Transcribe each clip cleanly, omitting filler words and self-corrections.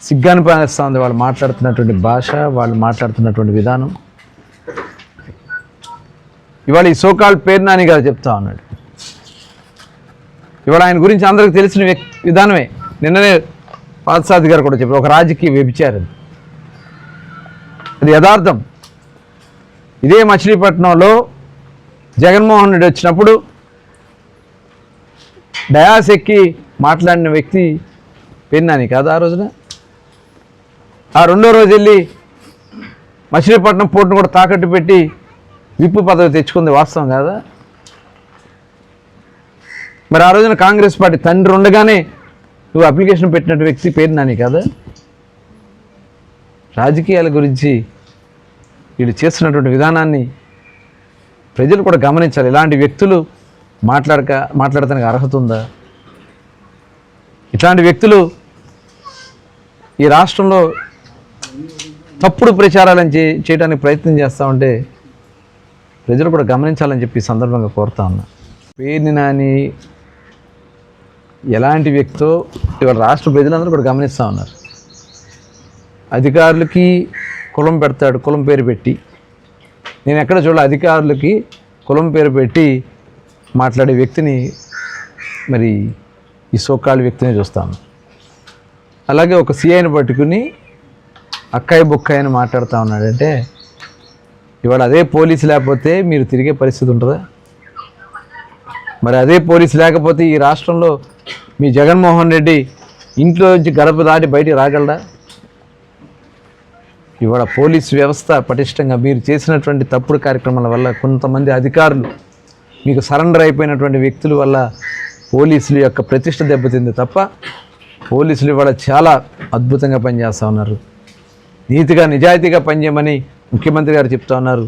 సిగ్గానిపిస్తా ఉంది వాళ్ళు మాట్లాడుతున్నటువంటి భాష, వాళ్ళు మాట్లాడుతున్నటువంటి విధానం. ఇవాళ ఈ సోకాల్ పేరు నాని గారు చెప్తా ఉన్నాడు. ఇవాళ ఆయన గురించి అందరికీ తెలిసిన విధానమే. నిన్ననే పార్థసారథి గారు కూడా చెప్పారు, ఒక రాజకీయ వ్యభిచారం. అది యథార్థం. ఇదే మచిలీపట్నంలో జగన్మోహన్ రెడ్డి వచ్చినప్పుడు డయాస్ ఎక్కి మాట్లాడిన వ్యక్తి పేరు నాని కాదు ఆ రోజున. ఆ రెండో రోజు వెళ్ళి మచిలీపట్నం పోర్టును కూడా తాకట్టు పెట్టి విప్పు పదవి తెచ్చుకుంది వాస్తవం కాదా? మరి ఆ రోజున కాంగ్రెస్ పార్టీ తండ్రి ఉండగానే నువ్వు అప్లికేషన్ పెట్టినట్టు వ్యక్తి పేరు నాని కాదా? రాజకీయాల గురించి వీళ్ళు చేస్తున్నటువంటి విధానాన్ని ప్రజలు కూడా గమనించాలి. ఇలాంటి వ్యక్తులు మాట్లాడటానికి అర్హత ఉందా? ఇట్లాంటి వ్యక్తులు ఈ రాష్ట్రంలో తప్పుడు ప్రచారాలను చేయడానికి ప్రయత్నం చేస్తూ ఉంటే ప్రజలు కూడా గమనించాలని చెప్పి ఈ సందర్భంగా కోరుతా ఉన్నా. పేర్ని నాని ఎలాంటి వ్యక్తో ఇవాళ రాష్ట్ర ప్రజలందరూ కూడా గమనిస్తూ ఉన్నారు. అధికారులకి కులం పెడతాడు, కులం పేరు పెట్టి. నేను ఎక్కడ చూడాలి అధికారులకి కులం పేరు పెట్టి మాట్లాడే వ్యక్తిని, మరి ఈ సోకాళ్ళ వ్యక్తిని చూస్తాను. అలాగే ఒక సీఐని పట్టుకుని అక్కాయి బుక్కాయి అని మాట్లాడుతూ ఉన్నాడంటే ఇవాళ అదే పోలీసు లేకపోతే మీరు తిరిగే పరిస్థితి ఉంటుందా? మరి అదే పోలీసు లేకపోతే ఈ రాష్ట్రంలో మీ జగన్మోహన్ రెడ్డి ఇంట్లో నుంచి గడప దాటి బయటికి రాగలడా? ఇవాళ పోలీసు వ్యవస్థ పటిష్టంగా మీరు చేసినటువంటి తప్పుడు కార్యక్రమాల వల్ల కొంతమంది అధికారులు మీకు సరెండర్ అయిపోయినటువంటి వ్యక్తుల వల్ల పోలీసుల యొక్క ప్రతిష్ట దెబ్బతింది తప్ప పోలీసులు ఇవాళ చాలా అద్భుతంగా పనిచేస్తూ ఉన్నారు. నీతిగా నిజాయితీగా పనిచేయమని ముఖ్యమంత్రి గారు చెప్తా ఉన్నారు.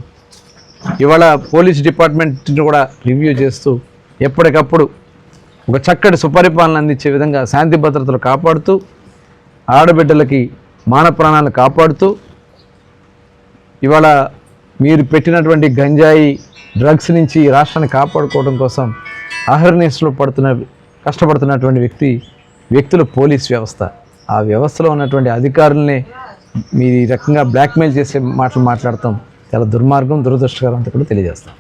ఇవాళ పోలీస్ డిపార్ట్మెంట్ని కూడా రివ్యూ చేస్తూ ఎప్పటికప్పుడు ఒక చక్కటి సుపరిపాలన అందించే విధంగా శాంతి భద్రతలు కాపాడుతూ ఆడబిడ్డలకి మాన ప్రాణాలను కాపాడుతూ ఇవాళ మీరు పెట్టినటువంటి గంజాయి డ్రగ్స్ నుంచి ఈ రాష్ట్రాన్ని కాపాడుకోవడం కోసం అహర్నిశలు కష్టపడుతున్నటువంటి వ్యక్తులు పోలీస్ వ్యవస్థ. ఆ వ్యవస్థలో ఉన్నటువంటి అధికారులనే మీరు ఈ రకంగా బ్లాక్మెయిల్ చేసే మాటలు మాట్లాడతాం చాలా దుర్మార్గం, దురదృష్టకరం అంతా కూడా తెలియజేస్తాం.